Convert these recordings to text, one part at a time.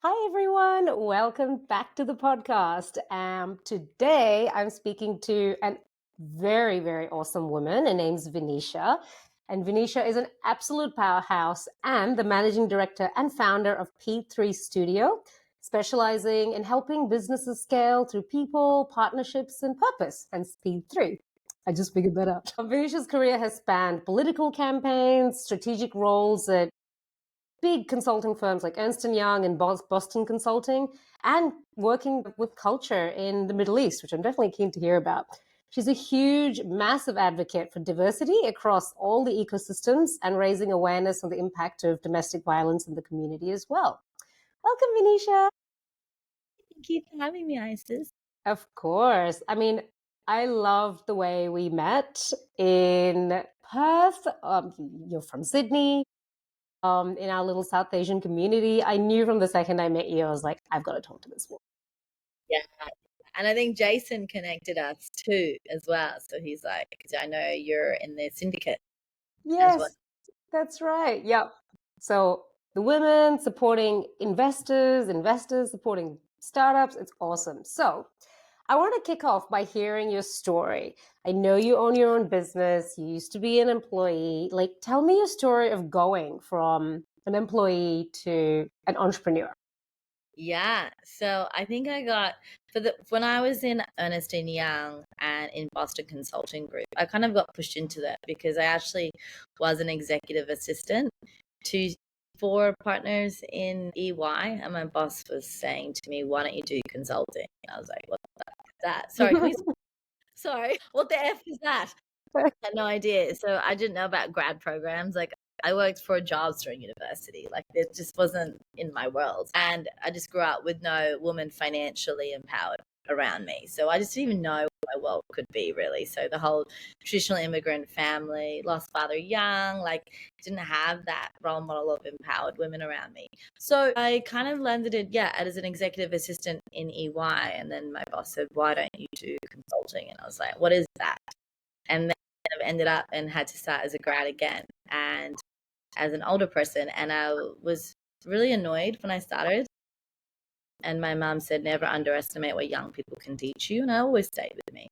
Hi, everyone. Welcome back to the podcast. Today, I'm speaking to a very, very awesome woman. Her name's Vinisha. And Vinisha is an absolute powerhouse and the managing director and founder of P3 Studio, specializing in helping businesses scale through people, partnerships, and purpose. And Speed 3. I just figured that out. Vinisha's career has spanned political campaigns, strategic roles at big consulting firms like Ernst & Young and Boston Consulting, and working with culture in the Middle East, which I'm definitely keen to hear about. She's a huge, massive advocate for diversity across all the ecosystems and raising awareness on the impact of domestic violence in the community as well. Welcome, Venetia. Thank you for having me, Isis. Of course. I love the way we met in Perth. You're from Sydney. In our little South Asian community. I knew from the second I met you, I was like, I've got to talk to this woman. Yeah. And I think Jason connected us too as well. So he's like, I know you're in the syndicate as well. Yes, that's right. Yep. So the women supporting investors, investors supporting startups. It's awesome. So I want to kick off by hearing your story. I know you own your own business. You used to be an employee. Like, tell me your story of going from an employee to an entrepreneur. Yeah. So I think I got when I was in Ernst & Young and in Boston Consulting Group, I kind of got pushed into that because I actually was an executive assistant to four partners in EY, and my boss was saying to me, "Why don't you do consulting?" I was like, "What the heck is that? Sorry, can we? Sorry, what the f is that?" Had no idea. So I didn't know about grad programs. Like I worked for jobs during university. Like it just wasn't in my world. And I just grew up with no woman financially empowered around me. So I just didn't even know what my world could be really. So the whole traditional immigrant family, lost father young, like didn't have that role model of empowered women around me. So I kind of landed it, as an executive assistant in EY. And then my boss said, "Why don't you do consulting?" And I was like, "What is that?" And then I've ended up and had to start as a grad again and as an older person. And I was really annoyed when I started. And my mom said, never underestimate what young people can teach you. And I always stayed with me.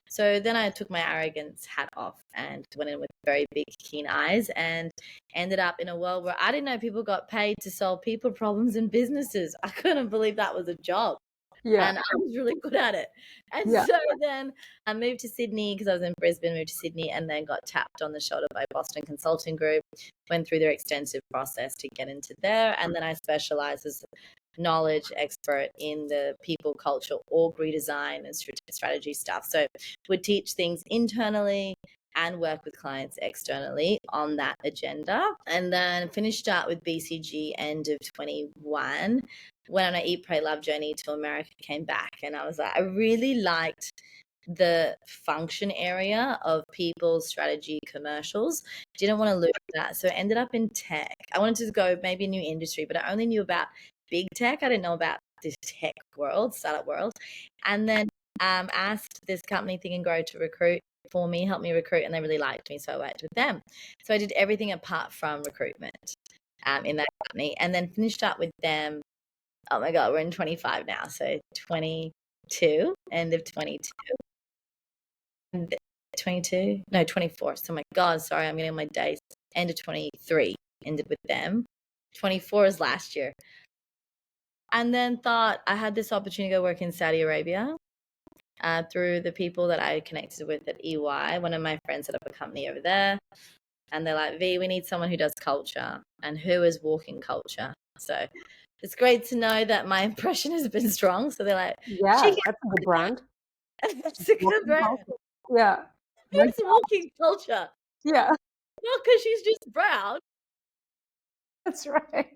So then I took my arrogance hat off and went in with very big, keen eyes and ended up in a world where I didn't know people got paid to solve people problems in businesses. I couldn't believe that was a job. Yeah. And I was really good at it. And Yeah. so then I moved to Sydney because I was in Brisbane, moved to Sydney, and then got tapped on the shoulder by Boston Consulting Group, went through their extensive process to get into there. And then I specialized as a knowledge expert in the people, culture, org redesign and strategy stuff. So would teach things internally and work with clients externally on that agenda. And then finished up with BCG end of 21. Went on an Eat, Pray, Love journey to America, came back. And I was like, I really liked the function area of people, strategy, commercials. Didn't want to lose that. So I ended up in tech. I wanted to go maybe a new industry, but I only knew about big tech. I didn't know about this tech world, startup world. And then asked this company, Think and Grow, to recruit for me, help me recruit, and they really liked me. So I worked with them. So I did everything apart from recruitment in that company, and then finished up with them. Oh my God, we're in 25 now. So 22, end of 22. 22? No, 24. So my God, sorry, I'm getting my days. End of 23, ended with them. 24 is last year. And then thought I had this opportunity to go work in Saudi Arabia through the people that I connected with at EY. One of my friends set up a company over there. And they're like, V, we need someone who does culture. And who is walking culture? So it's great to know that my impression has been strong. So they're like, Yeah, she that's a good brand. that's a good brand. Yeah. Who's walking culture? Yeah, Not because she's just brown. that's right.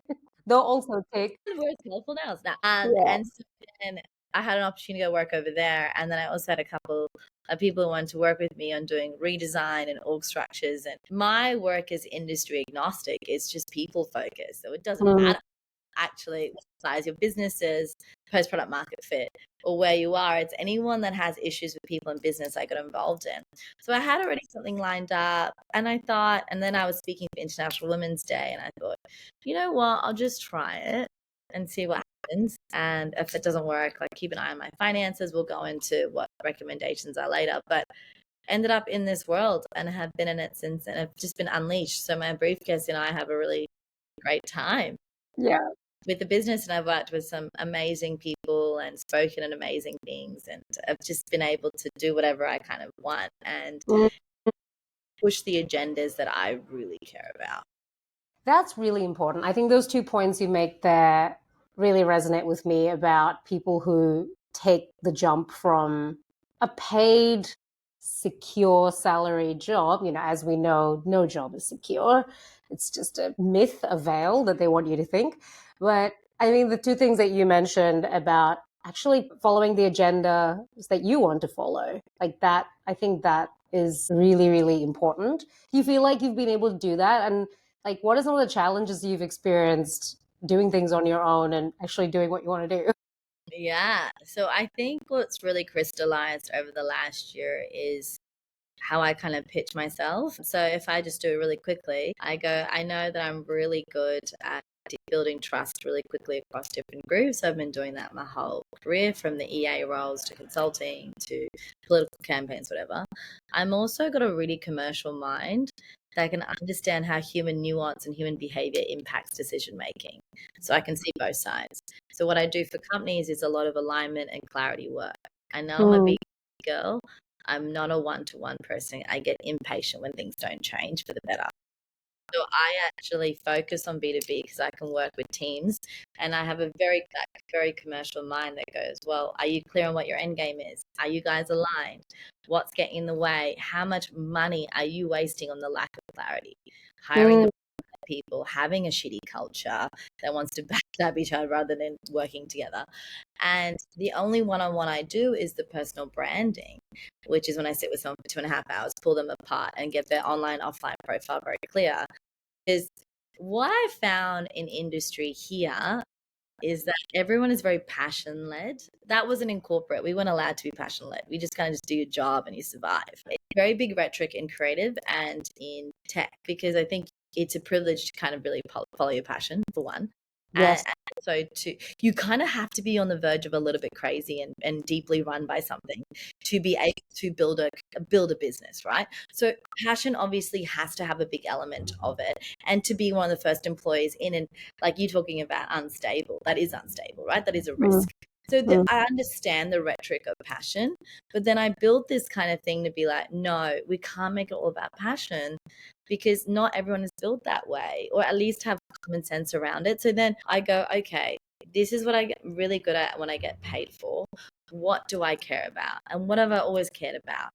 They'll also take, Wears colorful nails now. yeah. And so then I had an opportunity to go work over there. And then I also had a couple of people who wanted to work with me on doing redesign and org structures. And my work is industry agnostic. It's just people focused. So it doesn't Mm. matter actually what size your business is, post product market fit, or where you are. It's anyone that has issues with people in business I got involved in. So I had already something lined up, and I thought, and then I was speaking for International Women's Day, and I thought, you know what, I'll just try it. and see what happens. And if it doesn't work, like keep an eye on my finances. We'll go into what recommendations are later. But ended up in this world and have been in it since, and have just been unleashed. So my briefcase and I have a really great time Yeah. with the business, and I've worked with some amazing people and spoken at amazing things, and I've just been able to do whatever I kind of want and Mm. push the agendas that I really care about. That's really important. I think those 2 points you make there really resonate with me about people who take the jump from a paid, secure salary job. As we know, no job is secure. It's just a myth, a veil that they want you to think. But I think the two things that you mentioned about actually following the agenda that you want to follow, like that, I think that is really, really important. Do you feel like you've been able to do that? And like, what are some of the challenges you've experienced doing things on your own and actually doing what you want to do? Yeah. So I think what's really crystallized over the last year is how I kind of pitch myself. So if I just do it really quickly, I know that I'm really good at building trust really quickly across different groups. I've been doing that my whole career, from the EA roles to consulting to political campaigns, whatever. I'm also got a really commercial mind that can understand how human nuance and human behavior impacts decision making. So I can see both sides. So what I do for companies is a lot of alignment and clarity work. I know I'm a Mm, big girl. I'm not a one-to-one person. I get impatient when things don't change for the better. So I actually focus on B2B because I can work with teams, and I have a very commercial mind that goes, well, are you clear on what your end game is? Are you guys aligned? What's getting in the way? How much money are you wasting on the lack of clarity? Hiring mm, people, having a shitty culture that wants to backstab each other rather than working together. And the only one-on-one I do is the personal branding, which is when I sit with someone for 2.5 hours, pull them apart and get their online, offline profile very clear. Is what I found in industry here is that everyone is very passion led. That wasn't in corporate. We weren't allowed to be passion led. We just kind of just do your job and you survive. It's very big rhetoric in creative and in tech, because I think it's a privilege to kind of really follow your passion, for one. yes. And so you kind of have to be on the verge of a little bit crazy and deeply run by something to be able to build a business, right? So passion obviously has to have a big element of it, and to be one of the first employees in, and like you talking about unstable, that is unstable, right? That is a Mm, risk. So mm, I understand the rhetoric of passion, but then I built this kind of thing to be like, no, we can't make it all about passion, because not everyone is built that way, or at least have common sense around it. So then I go, okay, this is what I get really good at when I get paid for. What do I care about? And what have I always cared about?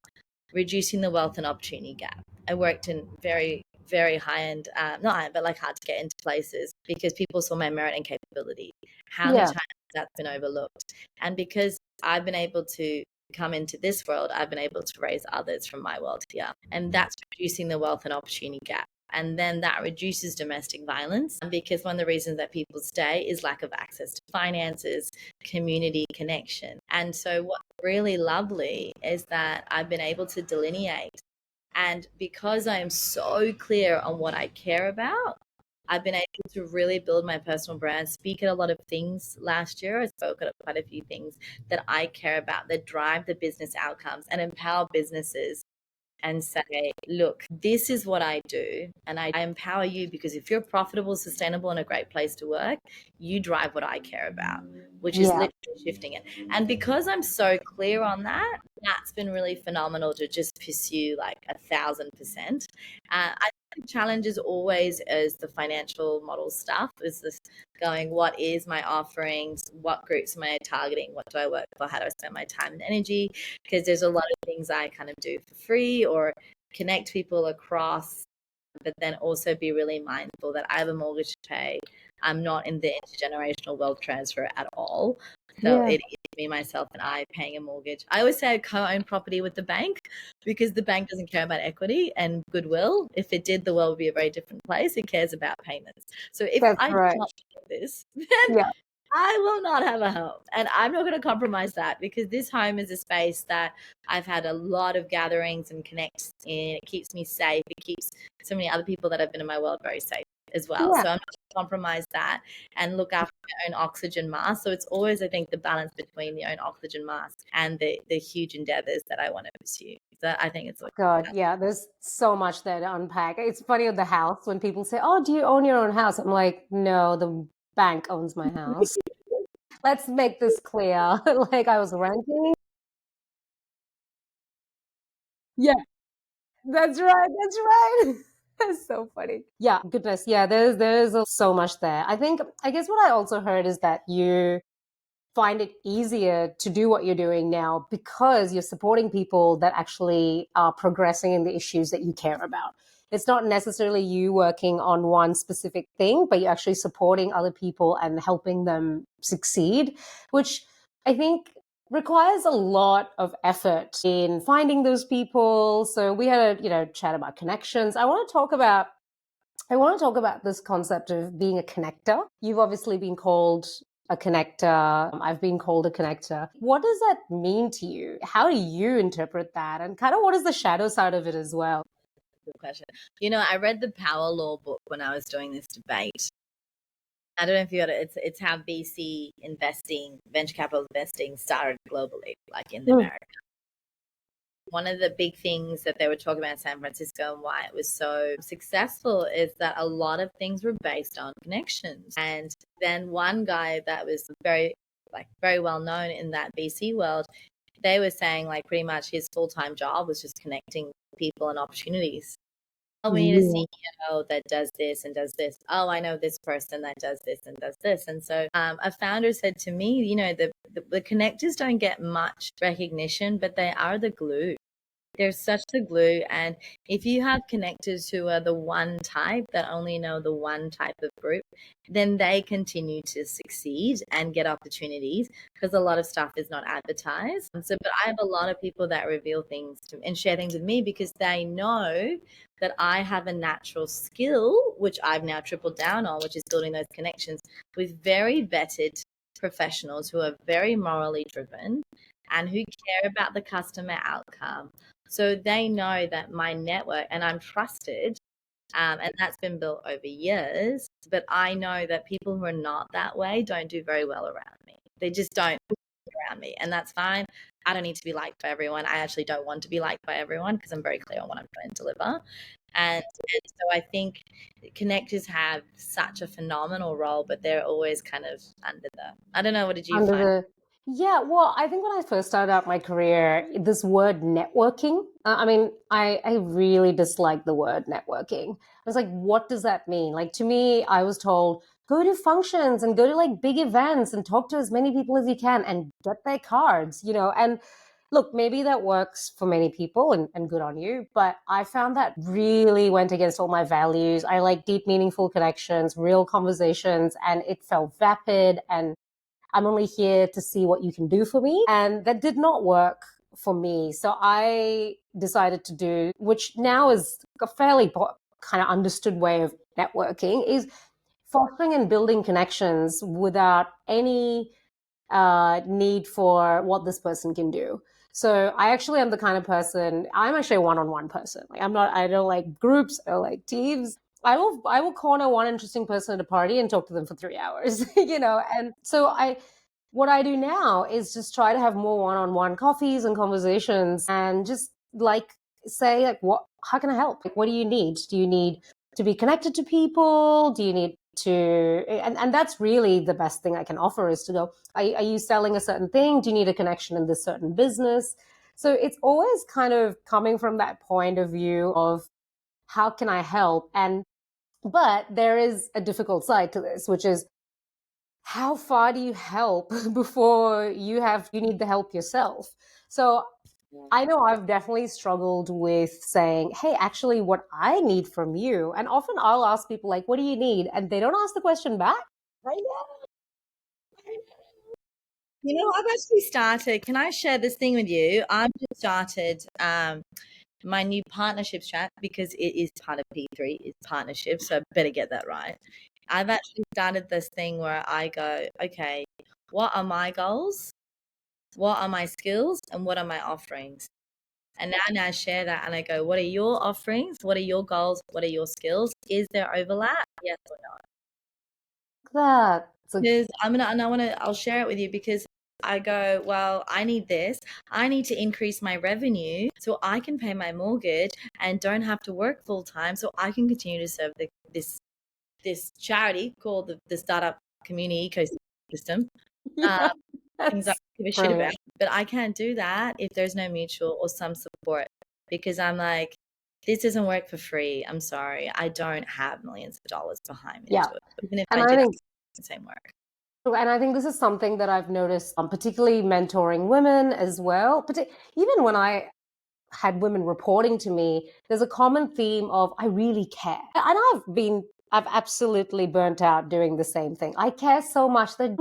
Reducing the wealth and opportunity gap. I worked in very high end, not high, but like hard to get into places because people saw my merit and capability. How many yeah. times that's been overlooked? And because I've been able to come into this world, I've been able to raise others from my world here. And that's reducing the wealth and opportunity gap. And then that reduces domestic violence, because one of the reasons that people stay is lack of access to finances, community connection. And so what's really lovely is that I've been able to delineate, and because I am so clear on what I care about, I've been able to really build my personal brand, speak at a lot of things last year. I spoke at quite a few things that I care about, that drive the business outcomes and empower businesses, and say, look, this is what I do. And I empower you, because if you're profitable, sustainable, and a great place to work, you drive what I care about, which is Yeah. literally shifting it. And because I'm so clear on that, that's been really phenomenal to just pursue like 1,000%. I think the challenge is always as the financial model stuff, is this going, what is my offerings? What groups am I targeting? What do I work for? How do I spend my time and energy? Because there's a lot of things I kind of do for free or connect people across, but then also be really mindful that I have a mortgage to pay. I'm not in the intergenerational wealth transfer at all. So Yeah. it is me, myself, and I paying a mortgage. I always say I co-own property with the bank, because the bank doesn't care about equity and goodwill. If it did, the world would be a very different place. It cares about payments. So if That's I do right. not do this, then Yeah. I will not have a home. And I'm not going to compromise that, because this home is a space that I've had a lot of gatherings and connects in. It keeps me safe. It keeps so many other people that have been in my world very safe as well. Yeah. So I'm compromise that and look after your own oxygen mask. So it's always, I think, the balance between your own oxygen mask and the huge endeavors that I want to pursue. So I think it's like God, yeah, there's so much there to unpack. It's funny with the house when people say, "Oh, do you own your own house?" I'm like, "No, the bank owns my house." Let's make this clear. Like I was renting. Yeah, that's right. That's right. That's so funny. Yeah, goodness. Yeah, there's so much there. I guess what I also heard is that you find it easier to do what you're doing now because you're supporting people that actually are progressing in the issues that you care about. It's not necessarily you working on one specific thing, but you're actually supporting other people and helping them succeed, which I think requires a lot of effort in finding those people. So we had a, chat about connections. I want to talk about this concept of being a connector. You've obviously been called a connector. I've been called a connector. What does that mean to you? How do you interpret that? And kind of what is the shadow side of it as well? good question. I read the Power Law book when I was doing this debate. I don't know if you got it. It's how VC investing, venture capital investing started globally, like in Mm. America. One of the big things that they were talking about in San Francisco and why it was so successful is that a lot of things were based on connections. And then one guy that was very well known in that VC world, they were saying like pretty much his full-time job was just connecting people and opportunities. Oh, we need a Yeah. CEO that does this and does this. Oh, I know this person that does this and does this. And so a founder said to me, the connectors don't get much recognition, but they are the glue. They're such the glue. And if you have connectors who are the one type that only know the one type of group, then they continue to succeed and get opportunities because a lot of stuff is not advertised. But I have a lot of people that reveal things and share things with me because they know that I have a natural skill, which I've now tripled down on, which is building those connections with very vetted professionals who are very morally driven and who care about the customer outcome. So they know that my network, and I'm trusted, and that's been built over years. But I know that people who are not that way don't do very well around me. They just don't around me, and that's fine. I don't need to be liked by everyone. I actually don't want to be liked by everyone because I'm very clear on what I'm trying to deliver. And so I think connectors have such a phenomenal role, but they're always kind of under the. I don't know. What did you Under find? the Yeah, well, I think when I first started out my career, this word networking, I mean, I really dislike the word networking. I was like, what does that mean? Like, to me, I was told, go to functions and go to like big events and talk to as many people as you can and get their cards. And look, maybe that works for many people and good on you, but I found that really went against all my values. I like deep, meaningful connections, real conversations, and it felt vapid and I'm only here to see what you can do for me. And that did not work for me. So I decided to do, which now is a fairly kind of understood way of networking, is fostering and building connections without any need for what this person can do. So I actually am the kind of person, I'm actually a one-on-one person. Like I don't like groups or like teams. I will corner one interesting person at a party and talk to them for 3 hours, And so what I do now is just try to have more one-on-one coffees and conversations and just like say like how can I help? Like what do you need? Do you need to be connected to people? Do you need to and that's really the best thing I can offer is to go, are you selling a certain thing? Do you need a connection in this certain business? So it's always kind of coming from that point of view of how can I help? But there is a difficult side to this, which is how far do you help before you need the help yourself? So I know I've definitely struggled with saying, hey, actually, what I need from you. And often I'll ask people, like, what do you need? And they don't ask the question back. I know. I've actually started. Can I share this thing with you? I've just started my new partnerships chat because it is part of P3, it's partnership. So I better get that right. I've actually started this thing where I go, okay, what are my goals? What are my skills? And what are my offerings? And now I share that and I go, what are your offerings? What are your goals? What are your skills? Is there overlap? Yes or no? that. Because I'll share it with you because I go, well, I need this. I need to increase my revenue so I can pay my mortgage and don't have to work full time so I can continue to serve this charity called the Startup Community Ecosystem. Yeah, Things I that's give a shit about. brilliant. But I can't do that if there's no mutual or some support because I'm like, this doesn't work for free. I'm sorry. I don't have millions of dollars behind me to Yeah. do it. Even if And I I did, I think wouldn't do the same work. And I think this is something that I've noticed, particularly mentoring women as well. Even when I had women reporting to me, there's a common theme of I really care. And I've absolutely burnt out doing the same thing. I care so much that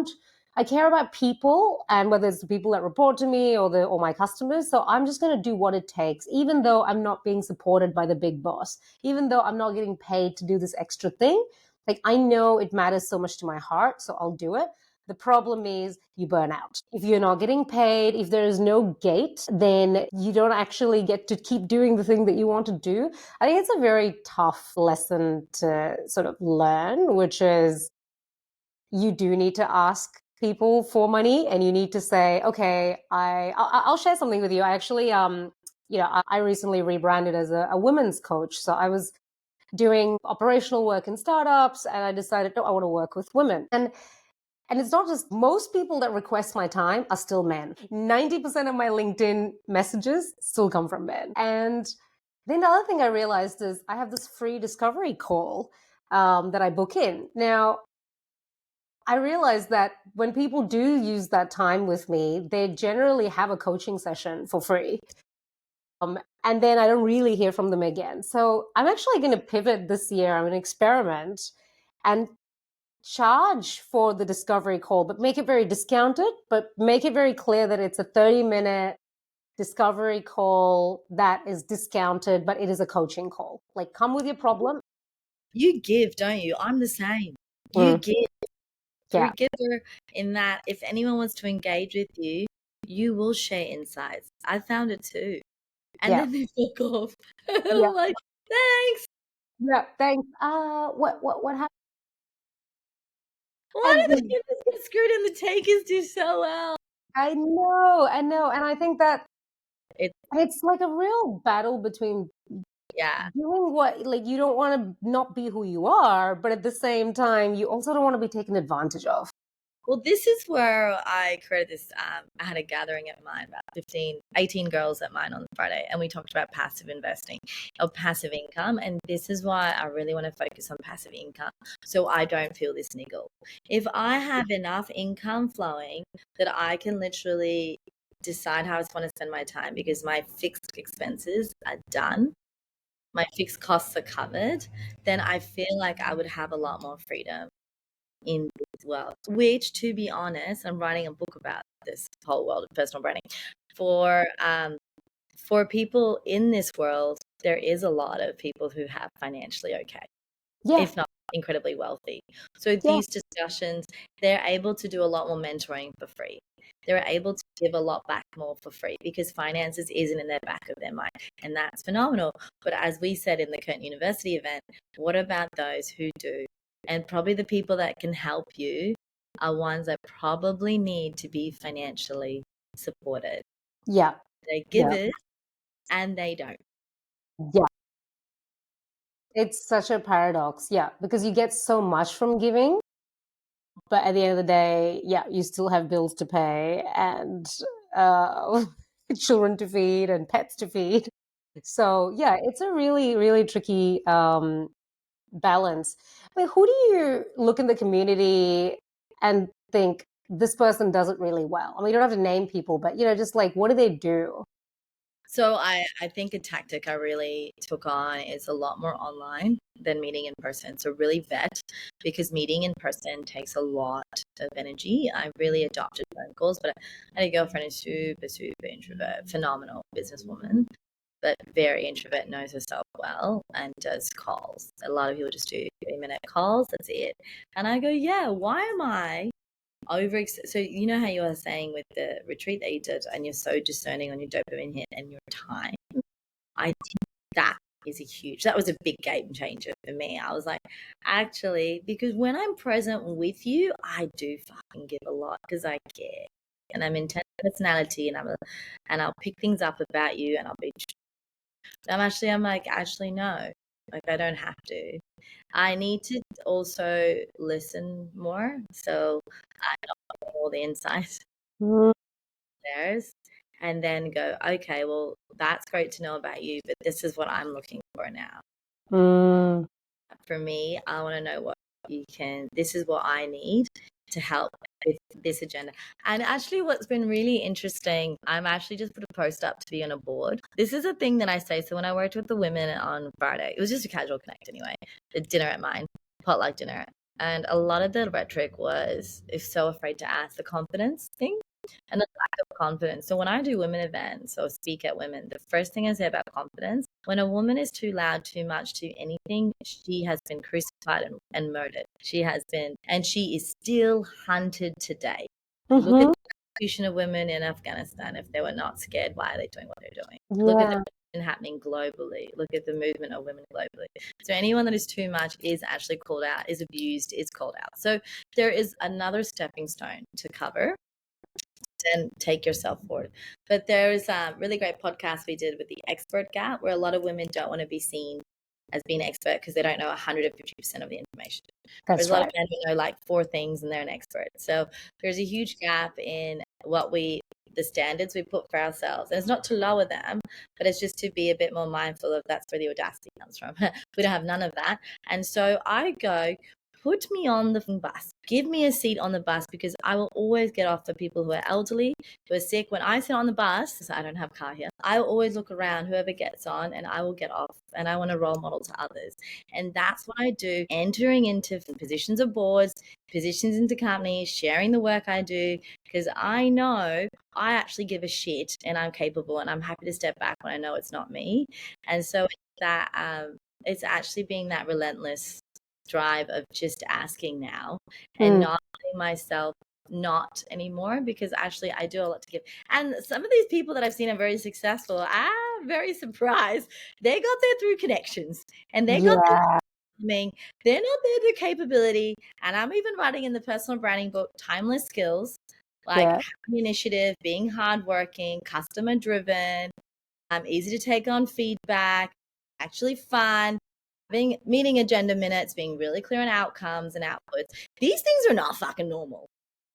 I care about people, and whether it's the people that report to me or my customers. So I'm just going to do what it takes, even though I'm not being supported by the big boss, even though I'm not getting paid to do this extra thing. Like, I know it matters so much to my heart, so I'll do it. The problem is you burn out. If you're not getting paid, if there is no gate, then you don't actually get to keep doing the thing that you want to do. I think it's a very tough lesson to sort of learn, which is you do need to ask people for money, and you need to say, okay, I'll share something with you. I actually, I recently rebranded as a women's coach. So I was doing operational work in startups, and I decided, no, I want to work with women. And it's not just most people that request my time are still men. 90% of my LinkedIn messages still come from men. And then the other thing I realized is I have this free discovery call that I book in. Now, I realized that when people do use that time with me, they generally have a coaching session for free. And then I don't really hear from them again. So I'm actually going to pivot this year. I'm going to experiment and charge for the discovery call, but make it very discounted, but make it very clear that it's a 30-minute discovery call that is discounted, but it is a coaching call. Like, come with your problem. You give, don't you? I'm the same. You Mm, give. You're a yeah, giver in that if anyone wants to engage with you, you will share insights. I found it too. And yeah, then they fuck off. And yeah, I'm like, thanks. yeah. Thanks. What happened? Why And do the givers get screwed and the takers do so well? I know, and I think that It, it's like a real battle between yeah. doing what, like, you don't want to not be who you are, but at the same time, you also don't want to be taken advantage of. Well, this is where I created this. I had a gathering at mine, about 15, 18 girls at mine on Friday, and we talked about passive investing or passive income. And this is why I really want to focus on passive income so I don't feel this niggle. If I have enough income flowing that I can literally decide how I want to spend my time because my fixed expenses are done, my fixed costs are covered, then I feel like I would have a lot more freedom in this world, which, to be honest, I'm writing a book about this whole world of personal branding. For people in this world, there is a lot of people who have financially okay, Yeah, if not incredibly wealthy. So yeah, these discussions, they're able to do a lot more mentoring for free. They're able to give a lot back more for free because finances isn't in their back of their mind. And that's phenomenal. But as we said in the Curtin University event, what about those who do? And probably the people that can help you are ones that probably need to be financially supported. yeah, They give yeah, it and they don't. yeah. It's such a paradox. Yeah, because you get so much from giving, but at the end of the day, yeah, you still have bills to pay and uh, children to feed and pets to feed. So yeah, it's a really, really tricky balance. I mean, who do you look in the community and think this person does it really well? I mean, you don't have to name people, but just like, what do they do? So I think a tactic I really took on is a lot more online than meeting in person. So really vet because meeting in person takes a lot of energy. I really adopted phone calls, but I had a girlfriend who's super, super introvert, phenomenal businesswoman, but very introvert, knows herself well and does calls. A lot of people just do 30-minute calls, that's it. And I go, yeah, why am I so you know how you were saying with the retreat that you did and you're so discerning on your dopamine hit and your time, I think that is that was a big game changer for me. I was like, actually, because when I'm present with you, I do fucking give a lot because I care. And I'm intense personality, and and I'll pick things up about you, and I'm like, actually, no, like I don't have to. I need to also listen more. So I don't get all the insights Mm, theirs, and then go, okay, well, that's great to know about you, but this is what I'm looking for now. mm, For me, I want to know what this is what I need to help with this agenda. And actually, what's been really interesting, I'm actually just put a post up to be on a board. This is a thing that I say. So when I worked with the women on Friday, it was just a casual connect anyway, a dinner at mine, potluck dinner. And a lot of the rhetoric was, if so afraid to ask, the confidence thing and the lack of confidence. So when I do women events or speak at women, the first thing I say about confidence, when a woman is too loud, too much, too anything, she has been crucified and murdered. She has been, and she is still hunted today. Look at mm-hmm. the execution of women in Afghanistan. If they were not scared, why are they doing what they're doing? Look at Yeah. the happening globally. Look at the movement of women globally. So anyone that is too much is actually called out, is abused, is called out. So there is another stepping stone to cover and take yourself forward. But there's a really great podcast we did with the expert gap, where a lot of women don't want to be seen as being expert because they don't know 150% of the information. There's That's a lot of right. men who know like 4 things and they're an expert. So there's a huge gap in the standards we put for ourselves. And it's not to lower them, but it's just to be a bit more mindful of that's where the audacity comes from. We don't have none of that. And so I go, put me on the bus. Give me a seat on the bus, because I will always get off for people who are elderly, who are sick. When I sit on the bus, so I don't have a car here, I will always look around whoever gets on, and I will get off, and I want to role model to others. And that's what I do, entering into positions of boards, positions into companies, sharing the work I do, because I know I actually give a shit and I'm capable, and I'm happy to step back when I know it's not me. And so it's actually being that relentless drive of just asking now and not letting myself not anymore, because actually I do a lot to give. And some of these people that I've seen are very successful, I'm very surprised. They got there through connections, and they got there. Yeah. I mean, they're not there through capability. And I'm even writing in the personal branding book, timeless skills, like Yeah. having initiative, being hardworking, customer driven, easy to take on feedback, actually fun, meeting agenda minutes, being really clear on outcomes and outputs. These things are not fucking normal.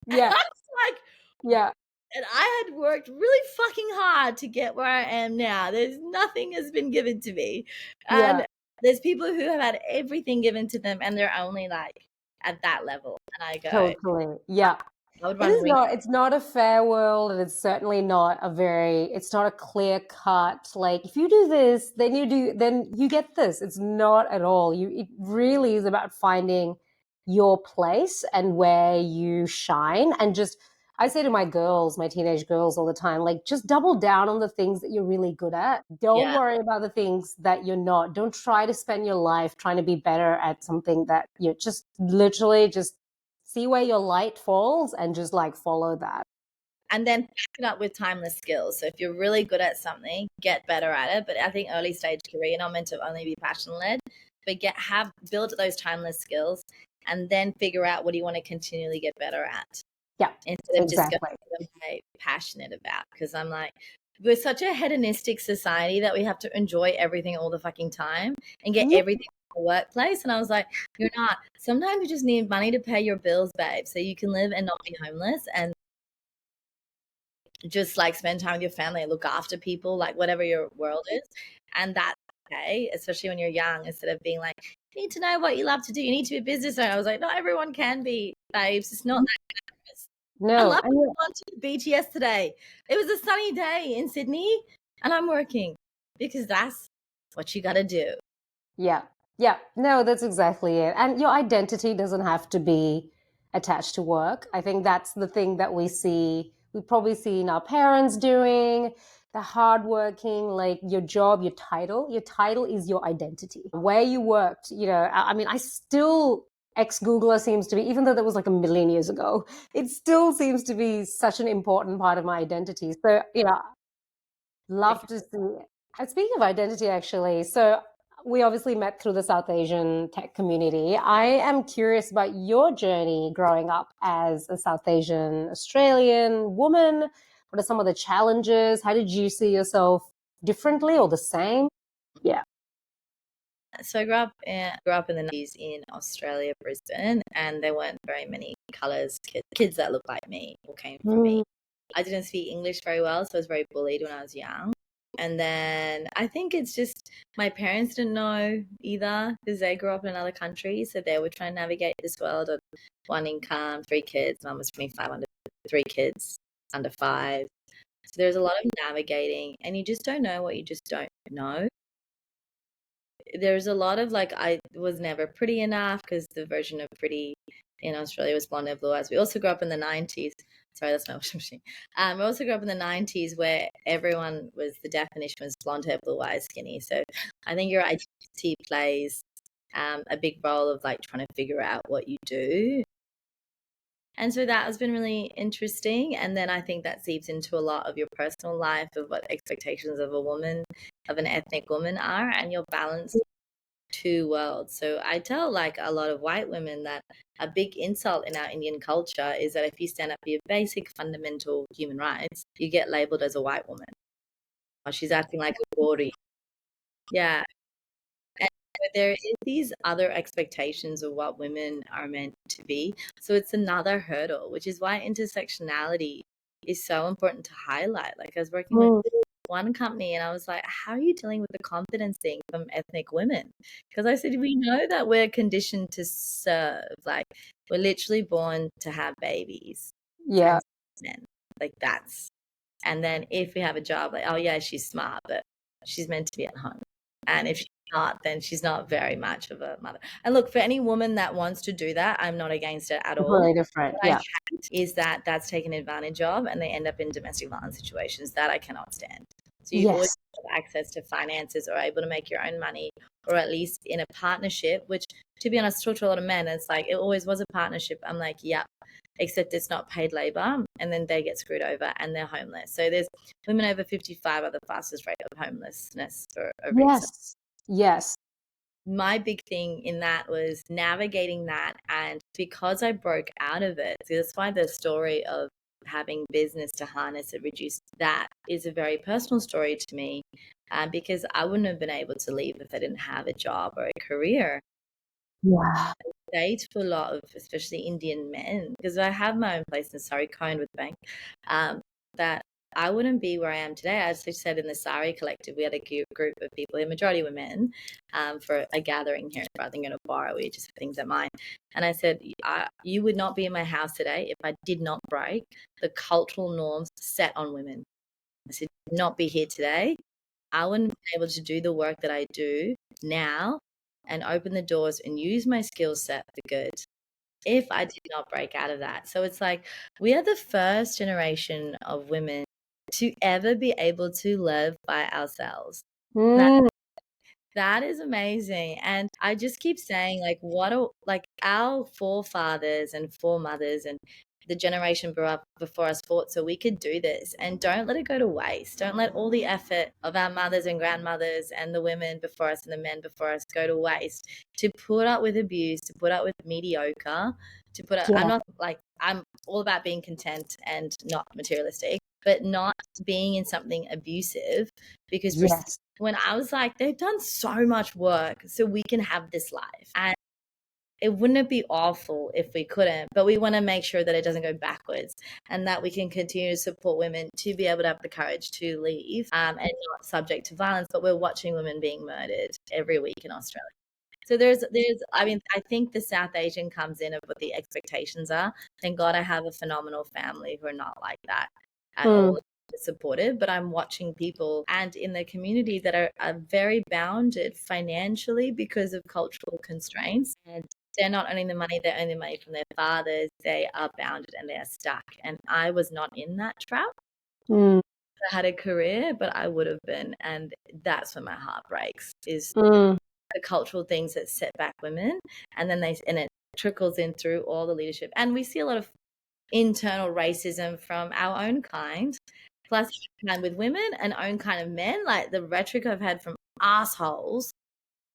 Yeah. I was like, Yeah. and I had worked really fucking hard to get where I am now. There's nothing has been given to me. Yeah. And there's people who have had everything given to them, and they're only like at that level. And I go, Totally. Yeah. I would It run is ring. not, it's not a fair world, and it's certainly not it's not a clear cut, like, if you do this, then you get this. It's not at all. It really is about finding your place and where you shine. And just, I say to my girls, my teenage girls all the time, like, just double down on the things that you're really good at. Don't Yeah. worry about the things that you're not. Don't try to spend your life trying to be better at something that you're just literally just see where your light falls and just like follow that. And then back it up with timeless skills. So if you're really good at something, get better at it. But I think early stage career, you're not meant to only be passion led, but build those timeless skills, and then figure out what do you want to continually get better at, Yeah, instead of just going exactly. to what I'm passionate about. Because I'm like, we're such a hedonistic society that we have to enjoy everything all the fucking time and get Yeah, everything in the workplace. And I was like, you're not. Sometimes you just need money to pay your bills, babe, so you can live and not be homeless, and just like spend time with your family, look after people, like whatever your world is. And that's okay, especially when you're young, instead of being like, you need to know what you love to do. You need to be a business owner. I was like, not everyone can be, babes. It's not that glamorous. I no, love going to the beach yesterday. It was a sunny day in Sydney, and I'm working because that's what you got to do. yeah, yeah, no, that's exactly it. And your identity doesn't have to be attached to work. I think that's the thing that we probably see in our parents doing, the hardworking, like your job, your title is your identity. Where you worked, I mean, I still, ex-Googler seems to be, even though that was like a million years ago, it still seems to be such an important part of my identity. So, love to see. And speaking of identity, actually, so we obviously met through the South Asian tech community. I am curious about your journey growing up as a South Asian Australian woman. What are some of the challenges? How did you see yourself differently or the same? Yeah. So I grew up in the 90s in Australia, Brisbane, and there weren't very many colours kids that looked like me or came from me. I didn't speak English very well, so I was very bullied when I was young. And then I think it's just my parents didn't know either because they grew up in another country, so they were trying to navigate this world of one income, three kids. Mum was 25 under three kids under five. So there's a lot of navigating, and you just don't know what you just don't know. There's a lot of like, I was never pretty enough because the version of pretty in Australia was blonde hair, blue eyes. We also grew up in the 90s. Sorry, that's my washing machine. We also grew up in the 90s where everyone was, the definition was blonde hair, blue eyes, skinny. So I think your identity plays a big role of like trying to figure out what you do. And so that has been really interesting. And then I think that seeps into a lot of your personal life of what expectations of a woman, of an ethnic woman are, and your balance two worlds. So I tell like a lot of white women that a big insult in our Indian culture is that if you stand up for your basic fundamental human rights, you get labeled as a white woman. Or she's acting like a bawdy. Yeah. And there is these other expectations of what women are meant to be. So it's another hurdle, which is why intersectionality is so important to highlight. Like I was working with one company and I was like, how are you dealing with the confidence thing from ethnic women? Because I said, we know that we're conditioned to serve. Like we're literally born to have babies. Yeah. Men. Like that's, and then if we have a job, like, oh yeah, she's smart, but she's meant to be at home. And if she's not, then she's not very much of a mother. And look, for any woman that wants to do that, I'm not against it at all. Very different. What I Yeah. hate is that that's taken advantage of and they end up in domestic violence situations that I cannot stand. So you always Yes. have access to finances or able to make your own money, or at least in a partnership, which to be honest, I talk to a lot of men, it's like it always was a partnership. I'm like, yeah, except it's not paid labor, and then they get screwed over and they're homeless. So there's women over 55 are the fastest rate of homelessness for a reason. Yes. Yes. My big thing in that was navigating that, and because I broke out of it, so that's why the story of having business to harness it, reduce that, is a very personal story to me, because I wouldn't have been able to leave if I didn't have a job or a career. Yeah. Date for a lot of especially Indian men, because I have my own place in Surrey, Cohen with the bank, that I wouldn't be where I am today. I actually said in the Sari Collective, we had a group of people, the majority were men, for a gathering here rather than going to a bar. We just had things at mine. And I said, you would not be in my house today if I did not break the cultural norms set on women. I said, not be here today. I wouldn't be able to do the work that I do now and open the doors and use my skill set for good if I did not break out of that. So it's like we are the first generation of women to ever be able to live by ourselves. That is amazing. And I just keep saying, like, like our forefathers and foremothers and the generation grew up before us fought so we could do this, and don't let it go to waste. Don't let all the effort of our mothers and grandmothers and the women before us and the men before us go to waste to put up with abuse, to put up with mediocre, to put up, I'm not like, I'm all about being content and not materialistic, but not being in something abusive, because Yes. when I was like, they've done so much work so we can have this life. And it wouldn't it be awful if we couldn't, but we want to make sure that it doesn't go backwards and that we can continue to support women to be able to have the courage to leave, and not subject to violence. But we're watching women being murdered every week in Australia. So I mean, I think the South Asian comes in of what the expectations are. Thank God I have a phenomenal family who are not like that at all, supportive, but I'm watching people and in the community that are very bounded financially because of cultural constraints. And they're not earning the money, they're earning the money from their fathers. They are bounded and they are stuck. And I was not in that trap. I had a career, but I would have been. And that's when my heart breaks, is the cultural things that set back women. And then it trickles in through all the leadership. And we see a lot of internal racism from our own kind, plus kind with women and own kind of men, like the rhetoric I've had from assholes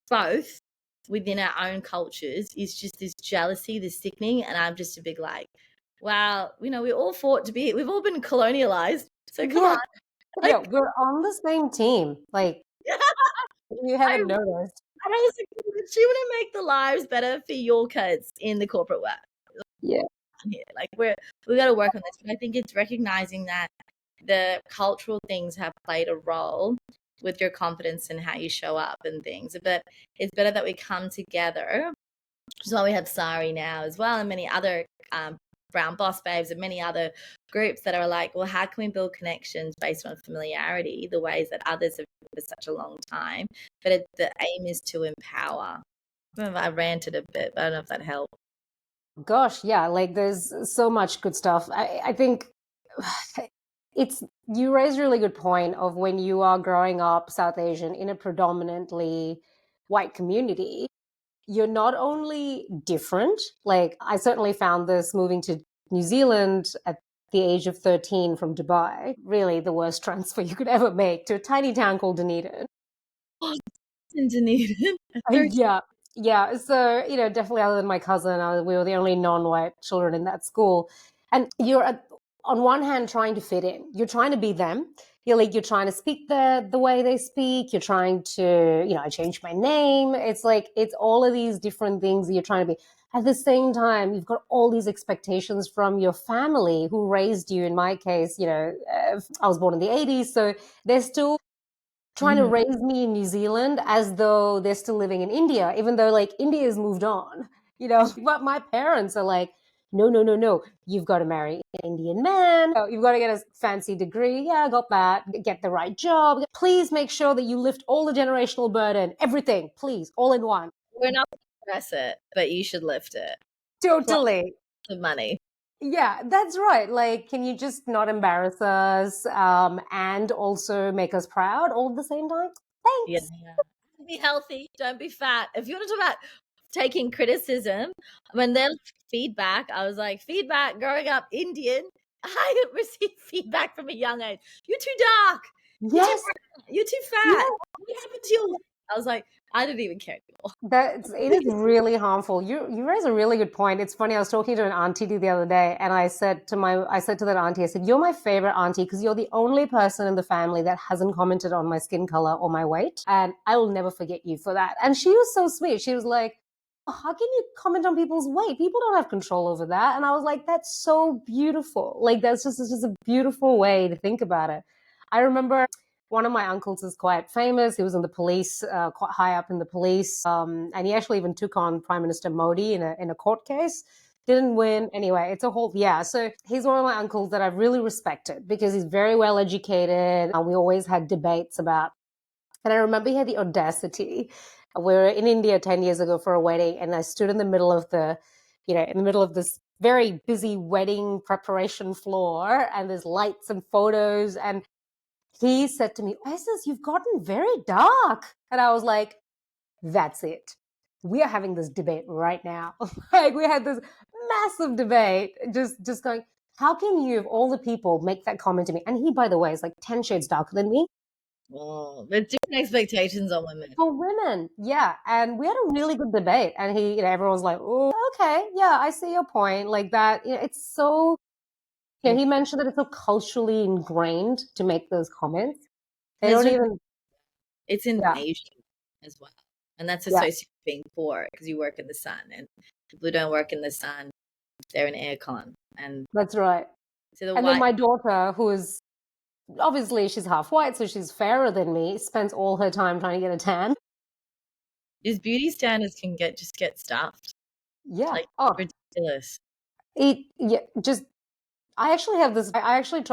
both within our own cultures is just this jealousy, this sickening. And I'm just a big like, wow, we all fought to be, we've all been colonialized. So come Yeah, on. yeah, Like, we're on the same team. Like, you I, haven't noticed. I was like, she want to make the lives better for your kids in the corporate world. Yeah. Here. Like we got to work on this. But I think it's recognizing that the cultural things have played a role with your confidence and how you show up and things. But it's better that we come together. Which is why we have Sari now as well, and many other brown boss babes and many other groups that are like, well, how can we build connections based on familiarity, the ways that others have for such a long time? But the aim is to empower. I ranted a bit, but I don't know if that helped. Gosh, yeah, like there's so much good stuff. I think it's you raise a really good point of when you are growing up South Asian in a predominantly white community, you're not only different, like I certainly found this moving to New Zealand at the age of 13 from Dubai, really the worst transfer you could ever make to a tiny town called Dunedin. Oh, Dunedin. Yeah, yeah. So, definitely other than my cousin, we were the only non-white children in that school. And you're on one hand trying to fit in. You're trying to be them. You're trying to speak the way they speak. You're trying to, I changed my name. It's like it's all of these different things that you're trying to be. At the same time, you've got all these expectations from your family who raised you. In my case, I was born in the 80s, so they're still trying to Mhm. raise me in New Zealand as though they're still living in India, even though like India has moved on, But my parents are like, no, no, no, no. You've got to marry an Indian man. You've got to get a fancy degree. Yeah, I got that. Get the right job. Please make sure that you lift all the generational burden, everything, please, all in one. We're not going to press it, but you should lift it. Plus Totally. the money. Yeah, that's right. Like, can you just not embarrass us and also make us proud all at the same time? Yeah, Thanks. yeah. Be healthy. Don't be fat. If you want to talk about taking criticism, when there's feedback, I was like, feedback growing up Indian, I received feedback from a young age. You're too dark. You're too Yes. brown. You're too Yeah. fat. What happened to your life? I was like, I didn't even care anymore. It is really harmful. You raise a really good point. It's funny. I was talking to an auntie the other day, and I said to that auntie, I said, "You're my favorite auntie because you're the only person in the family that hasn't commented on my skin color or my weight, and I will never forget you for that." And she was so sweet. She was like, "Oh, how can you comment on people's weight? People don't have control over that." And I was like, "That's so beautiful. Like it's just a beautiful way to think about it." I remember one of my uncles is quite famous. He was in the police, quite high up in the police, and he actually even took on Prime Minister Modi in a court case. Didn't win. Anyway, it's a whole yeah. So he's one of my uncles that I've really respected because he's very well educated, and we always had debates about. And I remember he had the audacity. We were in India 10 years ago for a wedding, and I stood in the middle of in the middle of this very busy wedding preparation floor, and there's lights and photos, and he said to me, Isis, you've gotten very dark. And I was like, that's it. We are having this debate right now. Like we had this massive debate, just going, how can you, of all the people, make that comment to me? And he, by the way, is like 10 shades darker than me. Oh, there's different expectations on women. For women, yeah. And we had a really good debate. And everyone's like, oh, okay, yeah, I see your point. Like that, it's so, he mentioned that it's so culturally ingrained to make those comments. They There's don't no, even, it's in yeah, Asia as well. And that's yeah, associated with being poor because you work in the sun. And people who don't work in the sun, they're in aircon. And that's right. so the And then white my daughter, who is obviously she's half white, so she's fairer than me, spends all her time trying to get a tan. these beauty standards can get stuffed. It's Yeah. like Oh, ridiculous. yeah, just I actually have this. I actually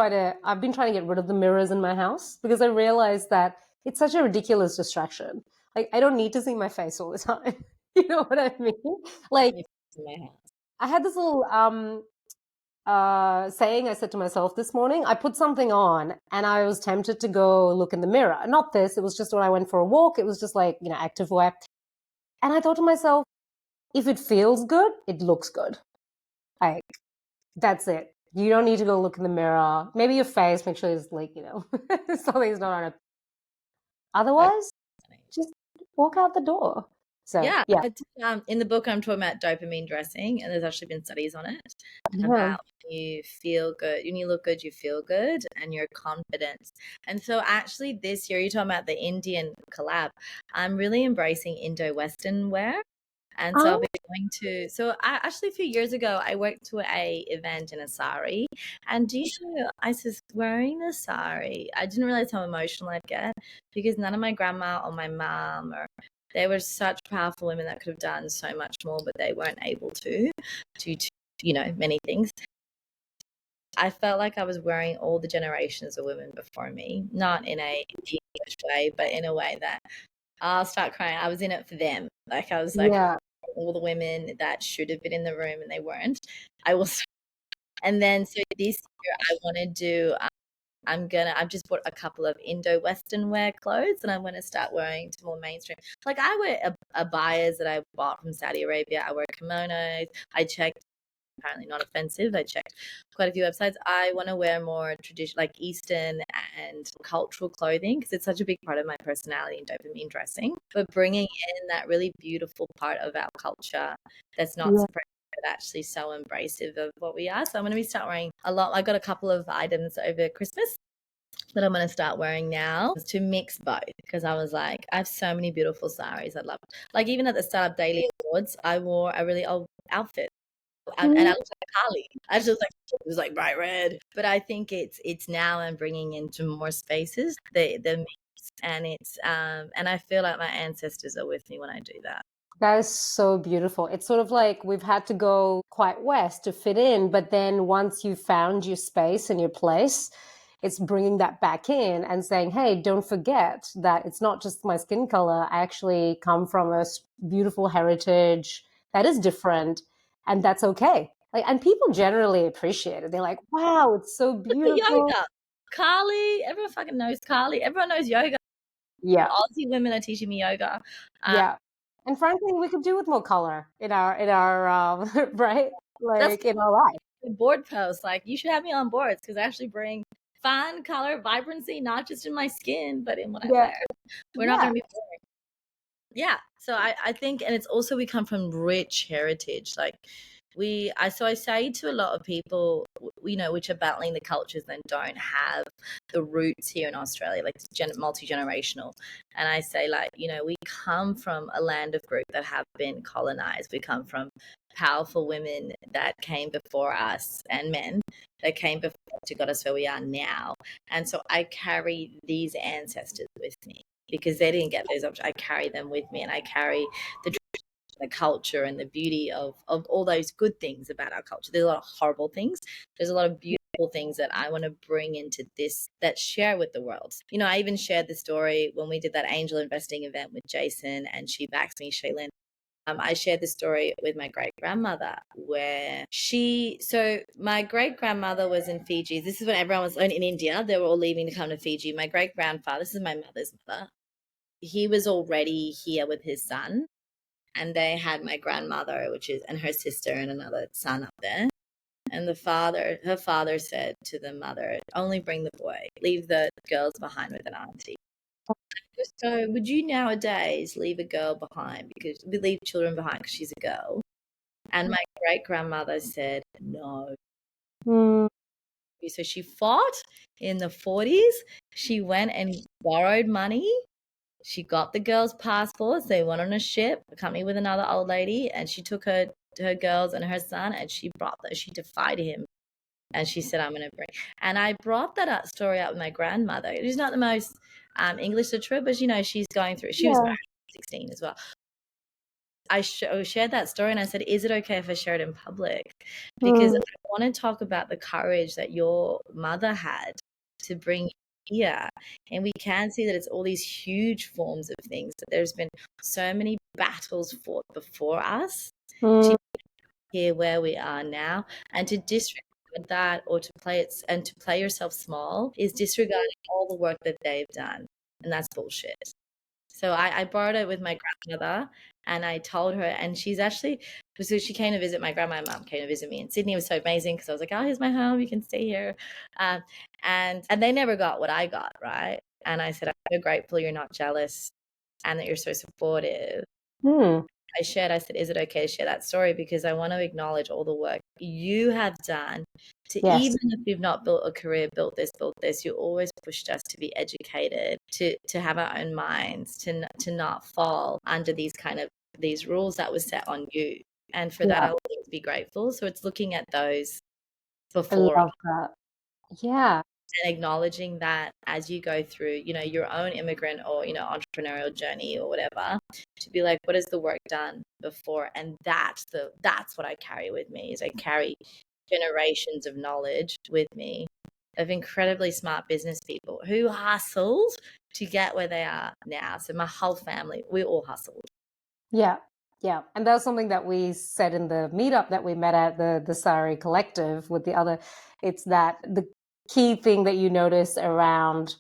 I've been trying to get rid of the mirrors in my house because I realized that it's such a ridiculous distraction. Like, I don't need to see my face all the time. You know what I mean? Like, In my house. I had this little saying I said to myself this morning. I put something on and I was tempted to go look in the mirror. Not this, it was just when I went for a walk. It was just like, activewear. And I thought to myself, if it feels good, it looks good. Like, that's it. You don't need to go look in the mirror. Maybe your face, make sure it's like, something's not on it. That's Otherwise, funny. just walk out the door. So Yeah, yeah. in the book, I'm talking about dopamine dressing, and there's actually been studies on it Yeah. about when you feel good, when you look good, you feel good, and your confidence. And so, actually, this year, you're talking about the Indian collab. I'm really embracing Indo-Western wear. And so I'll be going to, so I actually a few years ago, I worked to a event in a sari. And do you know, I was wearing the sari. I didn't realize how emotional I'd get because none of my grandma or my mom or they were such powerful women that could have done so much more, but they weren't able to, due to, many things. I felt like I was wearing all the generations of women before me, not in a English way, but in a way that I'll start crying. I was in it for them. Like I was like Yeah. all the women that should have been in the room and they weren't. I will. And then so this year I want to do. I've just bought a couple of Indo-Western wear clothes and I'm going to start wearing to more mainstream. Like I wear abayas that I bought from Saudi Arabia. I wear kimonos. I checked, apparently not offensive. I checked quite a few websites. I want to wear more traditional, like Eastern and cultural clothing because it's such a big part of my personality and dopamine dressing. But bringing in that really beautiful part of our culture that's not Yeah. suppressed but actually so embracive of what we are. So I'm going to be start wearing a lot. I got a couple of items over Christmas that I'm going to start wearing now to mix both because I was like, I have so many beautiful saris I'd love. Like even at the Startup Daily Awards, I wore a really old outfit and I looked like Carly. I just was like, it was like bright red. But I think it's now I'm bringing into more spaces the mix, and it's and I feel like my ancestors are with me when I do that. That is so beautiful. It's sort of like we've had to go quite west to fit in, but then once you found your space and your place, it's bringing that back in and saying, hey, don't forget that it's not just my skin color. I actually come from a beautiful heritage that is different, and that's okay. Like, and people generally appreciate it. They're like, wow, it's so Look at beautiful. yoga. Carly, everyone fucking knows Carly. Everyone knows yoga. Yeah. Aussie women are teaching me yoga. Yeah. And frankly, we could do with more color in our right? That's Like in our life. board posts. Like you should have me on boards because I actually bring fun, color, vibrancy, not just in my skin, but in what I Yeah. wear. We're not Yeah. going to be boring. Yeah. So I think, and it's also we come from rich heritage. Like I say to a lot of people, which are battling the cultures and don't have the roots here in Australia, like multi-generational. And I say, like, we come from a land of group that have been colonized. We come from powerful women that came before us and men that came before to got us where we are now. And so I carry these ancestors with me because they didn't get those options. I carry them with me and I carry the culture and the beauty of all those good things about our culture. There's a lot of horrible things. There's a lot of beautiful things that I want to bring into this that share with the world. I even shared the story when we did that angel investing event with Jason and she backs me, Shaylin. I shared the story with my great grandmother where my great grandmother was in Fiji. This is when everyone was in India. They were all leaving to come to Fiji. My great grandfather, this is my mother's mother, he was already here with his son and they had my grandmother, and her sister and another son up there. And her father said to the mother, only bring the boy, leave the girls behind with an auntie. So would you nowadays leave a girl behind because we leave children behind because she's a girl? And my great grandmother said, no. Mm. So she fought in the 40s. She went and borrowed money. She got the girls' passports. They went on a ship, accompanied with another old lady, and she took her girls and her son, and she brought them. She defied him, and she said, "I'm going to bring." And I brought that story up with my grandmother. She's not the most English literate, but she's going through. She was Yeah. married at 16 as well. I shared that story and I said, is it okay if I share it in public? Because Mm. I want to talk about the courage that your mother had to bring here. And we can see that it's all these huge forms of things, that there's been so many battles fought before us Mm. to here where we are now. And to disregard that or to play yourself small is disregarding all the work that they've done. And that's bullshit. So I borrowed it with my grandmother and I told her, and she's actually, so she came to visit my grandma and mom came to visit me in Sydney. It was so amazing because I was like, oh, here's my home. You can stay here. And they never got what I got, right? And I said, I'm so grateful you're not jealous and that you're so supportive. Hmm. I said, is it okay to share that story? Because I want to acknowledge all the work you have done to, Yes. even if you've not built a career, built this, you always pushed us to be educated, to have our own minds, to not fall under these kind of these rules that were set on you. And for that, Yeah. I'll always be grateful. So it's looking at those I before love that. Yeah. and acknowledging that as you go through, your own immigrant or, entrepreneurial journey or whatever, to be like, what has the work done before? And that's what I carry with me is I carry generations of knowledge with me of incredibly smart business people who hustled to get where they are now. So my whole family, we all hustled. Yeah. Yeah. And that's something that we said in the meetup that we met at the Sari Collective with the other. It's that the key thing that you notice around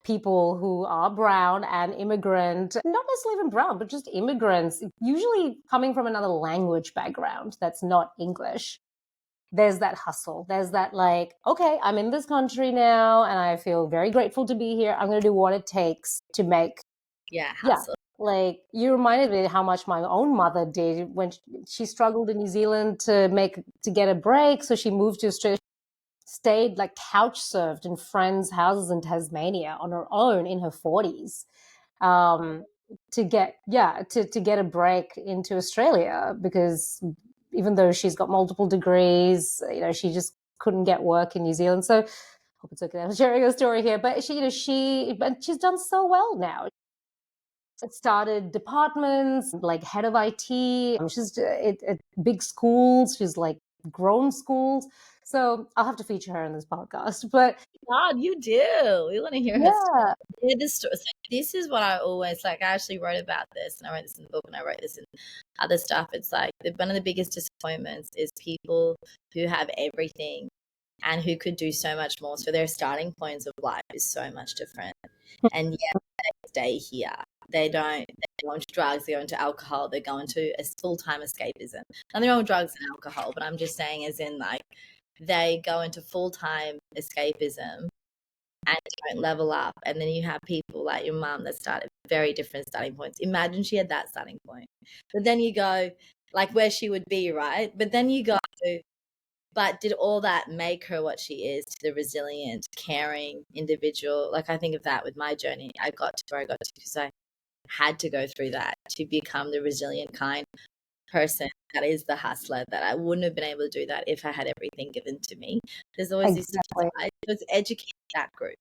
people who are brown and immigrant, not necessarily even brown, but just immigrants, usually coming from another language background that's not English. There's that hustle. There's that like, okay, I'm in this country now and I feel very grateful to be here. I'm going to do what it takes to make, Yeah, yeah. hustle. Like you reminded me how much my own mother did when she struggled in New Zealand to get a break. So she moved to Australia, stayed like couch served in friends' houses in Tasmania on her own in her 40s, um, to get a break into Australia because even though she's got multiple degrees, she just couldn't get work in New Zealand. So hope it's okay. I'm sharing a story here, but but she's done so well now. Started departments like head of IT. She's at big schools. She's like grown schools. So I'll have to feature her in this podcast. But God, you do. We want to hear her story. yeah, Hear this story. So this is what I always like. I actually wrote about this, and I wrote this in the book, and I wrote this in other stuff. It's like one of the biggest disappointments is people who have everything and who could do so much more. So their starting points of life is so much different, and yet they stay here. They go into drugs, they go into alcohol, they go into a full-time escapism. Nothing wrong with drugs and alcohol, but I'm just saying, as in like they go into full-time escapism and don't level up. And then you have people like your mum that start at very different starting points. Imagine she had that starting point. But then you go, like where she would be, right? But then you go, but did all that make her what she is, to the resilient, caring individual? Like I think of that with my journey. I got to where I got to because I had to go through that to become the resilient kind person that is the hustler, that I wouldn't have been able to do that if I had everything given to me. There's always this exactly. side. So it's educating that group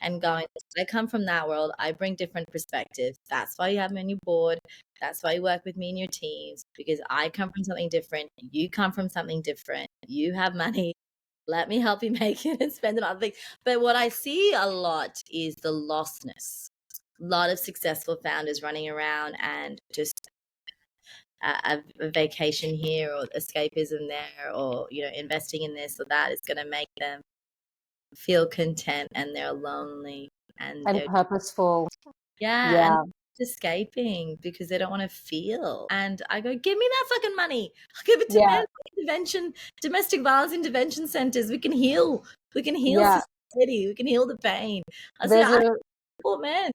and going, I come from that world. I bring different perspectives. That's why you have me on your board. That's why you work with me in your teams, because I come from something different. You come from something different. You have money. Let me help you make it and spend it on other things. But what I see a lot is the lostness. A lot of successful founders running around and just a vacation here or escapism there, or investing in this or that is going to make them feel content, and they're lonely, and And they're purposeful. yeah, and Yeah. escaping because they don't want to feel. And I go, give me that fucking money. I'll give it to Yeah. men intervention, domestic violence intervention centers. We can heal Yeah. society. We can heal the pain. I say, There's I a support men.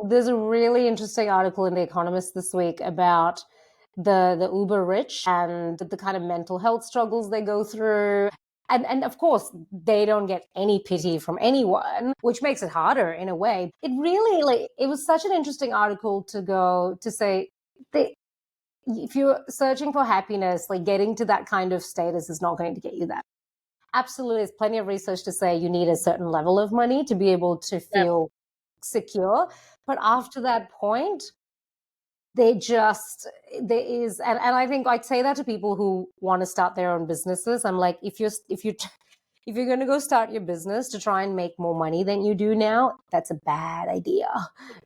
there's a really interesting article in The Economist this week about the uber rich and the kind of mental health struggles they go through. And of course, they don't get any pity from anyone, which makes it harder in a way. It really, like, it was such an interesting article to go to say that if you're searching for happiness, like getting to that kind of status is not going to get you that. Absolutely, there's plenty of research to say you need a certain level of money to be able to feel secure. But after that point, they just there is and I think I'd say that to people who want to start their own businesses. I'm like, if you're going to go start your business to try and make more money than you do now, that's a bad idea.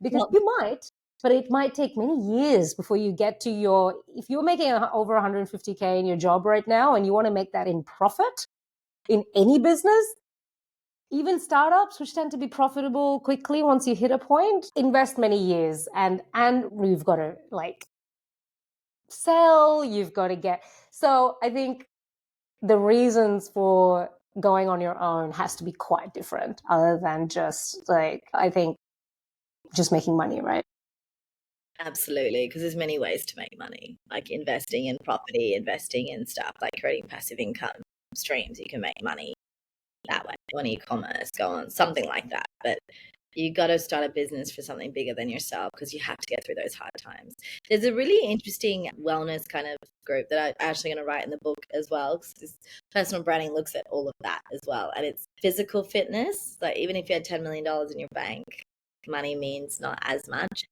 Because Well, you might, but it might take many years before you get to your, if you're making over 150K in your job right now and you want to make that in profit in any business, even startups, which tend to be profitable quickly once you hit a point, invest many years, and you've got to like sell, you've got to get. So I think the reasons for going on your own has to be quite different, other than just like, I think, just making money, right? Absolutely, because there's many ways to make money, like investing in property, investing in stuff, like creating passive income streams. You can make money that way, on e-commerce, go on something like that. But you got to start a business for something bigger than yourself because you have to get through those hard times. There's a really interesting wellness kind of group that I'm actually going to write in the book as well, because personal branding looks at all of that as well. And it's physical fitness. Like even if you had $10 million in your bank, money means not as much.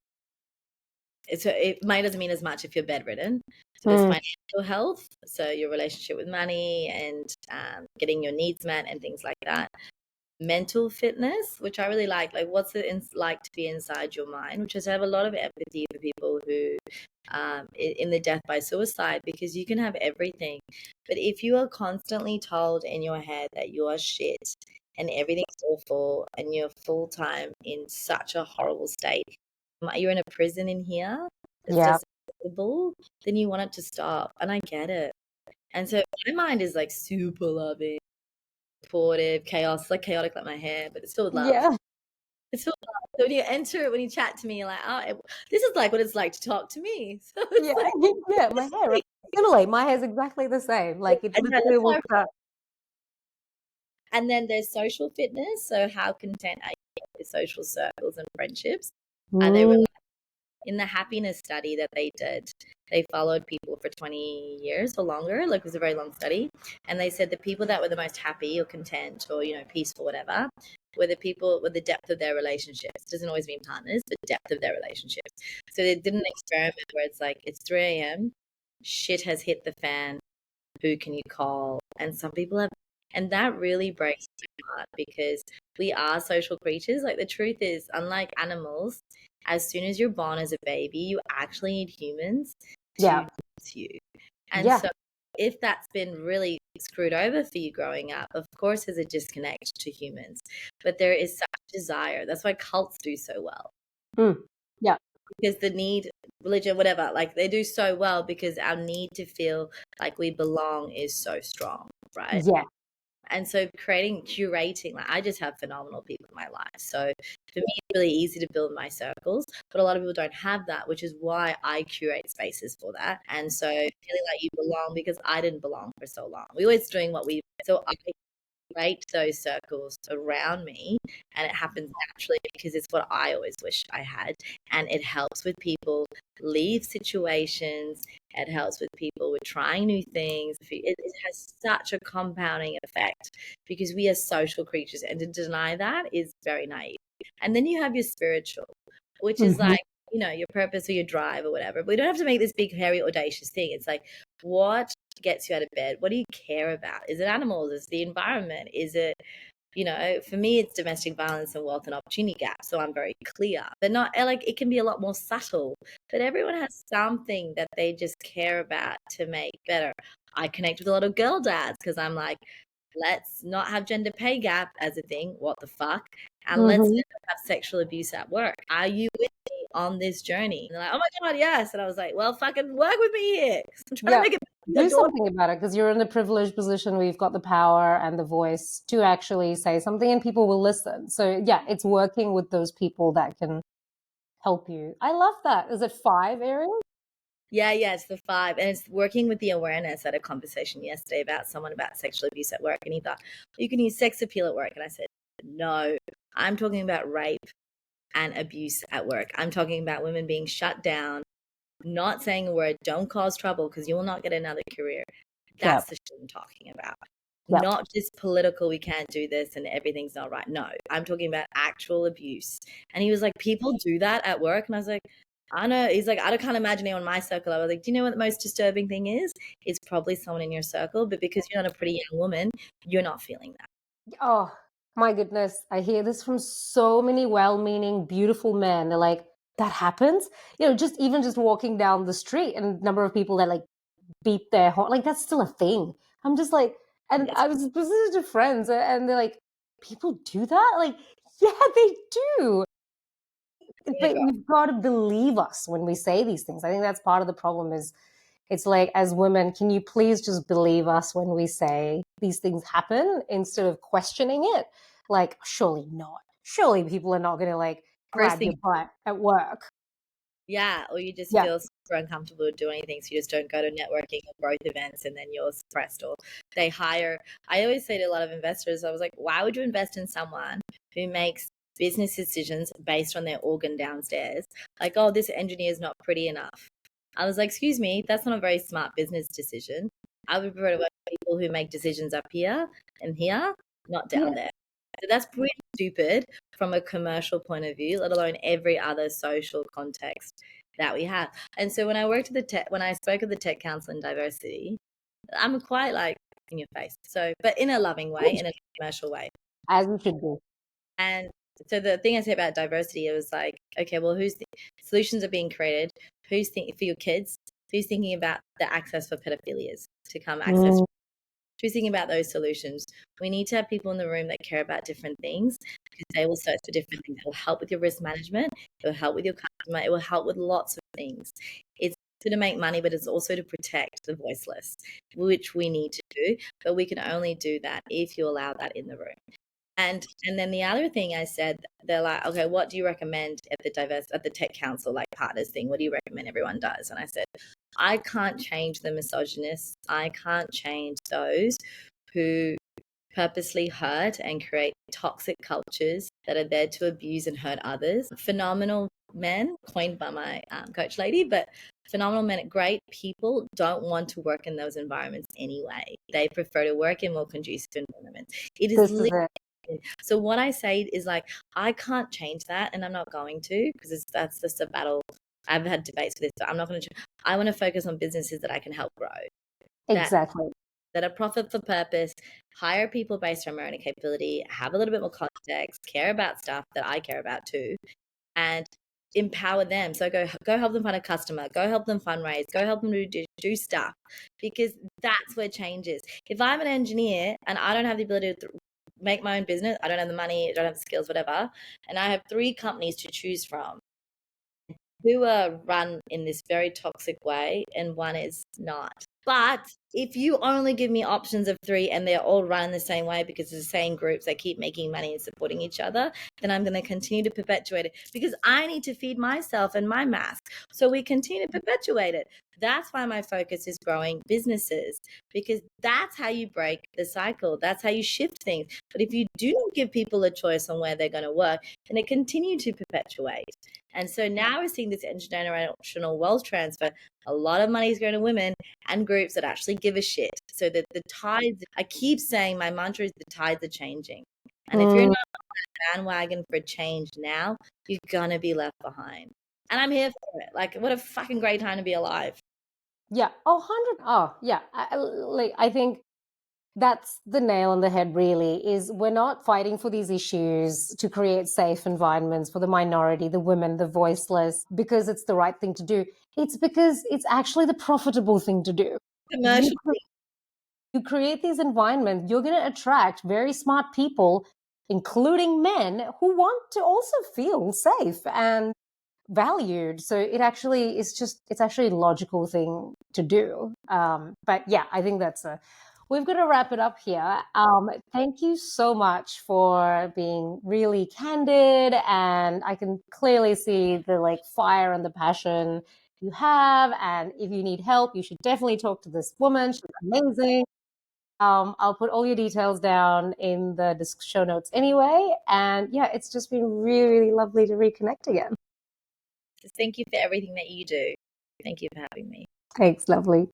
Money doesn't mean as much if you're bedridden. So there's financial health, so your relationship with money and getting your needs met and things like that. Mental fitness, which I really like what's it like to be inside your mind, which is I have a lot of empathy for people who in the death by suicide, because you can have everything, but if you are constantly told in your head that you are shit and everything's awful and you're full time in such a horrible state, you're in a prison in here, it's Yeah. just invisible, then you want it to stop, and I get it. And so my mind is like super loving, supportive, chaotic like my hair, but it's filled with love. Yeah. It's filled with love. So when you enter it, when you chat to me, you're like, oh, this is like what it's like to talk to me. So it's Yeah. like, Yeah. My hair. Right? Similarly, my hair is exactly the same. Like it I know, literally that's will why. start. And then there's social fitness. So how content are you with social circles and friendships? Are they Mm, in the happiness study that they did, they followed people for 20 years or longer, like it was a very long study, and they said the people that were the most happy or content or peaceful, whatever, were the people with the depth of their relationships. It doesn't always mean partners, but depth of their relationships. So they did an experiment where it's like it's 3 a.m, shit has hit the fan, who can you call? And some people have, and that really breaks my heart because we are social creatures. Like the truth is, unlike animals, as soon as you're born as a baby, you actually need humans to yeah. use you. And Yeah. so if that's been really screwed over for you growing up, of course there's a disconnect to humans. But there is such desire. That's why cults do so well. Mm, yeah. Because the need, religion, whatever, like they do so well because our need to feel like we belong is so strong, right? Yeah. And so curating, like I just have phenomenal people in my life. So for me, it's really easy to build my circles, but a lot of people don't have that, which is why I curate spaces for that. And so feeling like you belong, because I didn't belong for so long. We always doing what we, so I create those circles around me, and it happens naturally because it's what I always wish I had. And it helps with people leave situations, it helps with people with trying new things. It has such a compounding effect because we are social creatures, and to deny that is very naive. And then you have your spiritual, which is Mhm. like, your purpose or your drive or whatever. But we don't have to make this big, hairy, audacious thing. It's like, what gets you out of bed? What do you care about? Is it animals? Is it the environment? Is it, for me, it's domestic violence and wealth and opportunity gaps. So I'm very clear. They're not like, it can be a lot more subtle, but everyone has something that they just care about to make better. I connect with a lot of girl dads because I'm like, let's not have gender pay gap as a thing. What the fuck? And let's Mhm. never have sexual abuse at work. Are you with me on this journey? And they're like, oh my God, yes. And I was like, well, fucking work with me here. 'Cause I'm trying to Yeah. make it your Do daughter. something about it because you're in a privileged position where you've got the power and the voice to actually say something and people will listen. So yeah, it's working with those people that can help you. I love that. Is it 5 areas? Yeah, it's the 5. And it's working with the awareness. I had a conversation yesterday about someone about sexual abuse at work. And he thought, you can use sex appeal at work. And I said, no, I'm talking about rape and abuse at work. I'm talking about women being shut down, not saying a word, don't cause trouble because you will not get another career. Yeah. That's the shit I'm talking about. Yeah. Not just political, we can't do this and everything's not right. No, I'm talking about actual abuse. And he was like, people do that at work. And I was like, I know. He's like, I can't imagine anyone in my circle. I was like, do you know what the most disturbing thing is? It's probably someone in your circle, but because you're not a pretty young woman, you're not feeling that. Oh my goodness. I hear this from so many well-meaning, beautiful men. They're like, that happens? Just even just walking down the street and number of people that like beat their horn, like that's still a thing. I'm just like, and Yes. I was visiting to friends and they're like, people do that? Like, yeah, they do. But you've got to believe us when we say these things. I think that's part of the problem is it's like, as women, can you please just believe us when we say these things happen instead of questioning it? Like, surely not. Surely people are not going to like First grab thing, your butt at work. Yeah, or you just Yeah. feel super uncomfortable to do anything, so you just don't go to networking or growth events, and then you're suppressed. Or they hire. I always say to a lot of investors, I was like, why would you invest in someone who makes business decisions based on their organ downstairs? Like, oh, this engineer is not pretty enough. I was like, excuse me, that's not a very smart business decision. I would prefer to work with people who make decisions up here and here, not down there. So that's pretty stupid from a commercial point of view, let alone every other social context that we have. And so when I worked at when I spoke at the Tech Council in Diversity, I'm quite like in your face. So, but in a loving way, in a commercial way. As you should do. And so the thing I say about diversity, it was like, okay, well, solutions are being created? Who's thinking for your kids? Who's thinking about the access for pedophilias to come access? Who's thinking about those solutions? We need to have people in the room that care about different things, because they will search for different things. It will help with your risk management. It will help with your customer. It will help with lots of things. It's to make money, but it's also to protect the voiceless, which we need to do. But we can only do that if you allow that in the room. And then the other thing I said, they're like, okay, what do you recommend at the Tech Council, like partners thing? What do you recommend everyone does? And I said, I can't change the misogynists. I can't change those who purposely hurt and create toxic cultures that are there to abuse and hurt others. Phenomenal men, coined by my coach lady, but phenomenal men, great people, don't want to work in those environments anyway. They prefer to work in more conducive environments. It is literally. So what I say is like, I can't change that, and I'm not going to, because that's just a battle. I've had debates with this, but I'm not going to. I want to focus on businesses that I can help grow. Exactly. That are profit for purpose, hire people based on merit and capability, have a little bit more context, care about stuff that I care about too, and empower them. So go help them find a customer, go help them fundraise, go help them do stuff, because that's where change is. If I'm an engineer and I don't have the ability to make my own business, I don't have the money, I don't have the skills, whatever, and I have 3 companies to choose from who are run in this very toxic way and one is not. But if you only give me options of 3 and they're all run the same way because it's the same groups that keep making money and supporting each other, then I'm going to continue to perpetuate it, because I need to feed myself and my mask. So we continue to perpetuate it. That's why my focus is growing businesses, because that's how you break the cycle. That's how you shift things. But if you do not give people a choice on where they're going to work, then it continues to perpetuate. And so now we're seeing this intergenerational wealth transfer. A lot of money is going to women and groups that actually give a shit. So that the tides, I keep saying my mantra is the tides are changing. And if you're not on that bandwagon for change now, you're going to be left behind. And I'm here for it. Like, what a fucking great time to be alive. Yeah. Oh, 100. Oh, yeah. I think that's the nail on the head, really, is we're not fighting for these issues to create safe environments for the minority, the women, the voiceless, because it's the right thing to do. It's because it's actually the profitable thing to do. Commercial. You create these environments, you're going to attract very smart people, including men, who want to also feel safe and valued. So it actually is it's actually a logical thing to do. But yeah, I think we've got to wrap it up here. Thank you so much for being really candid, and I can clearly see the like fire and the passion you have. And if you need help, you should definitely talk to this woman. She's amazing. I'll put all your details down in the show notes anyway. And yeah, it's just been really, really lovely to reconnect again. Thank you for everything that you do. Thank you for having me. Thanks, lovely.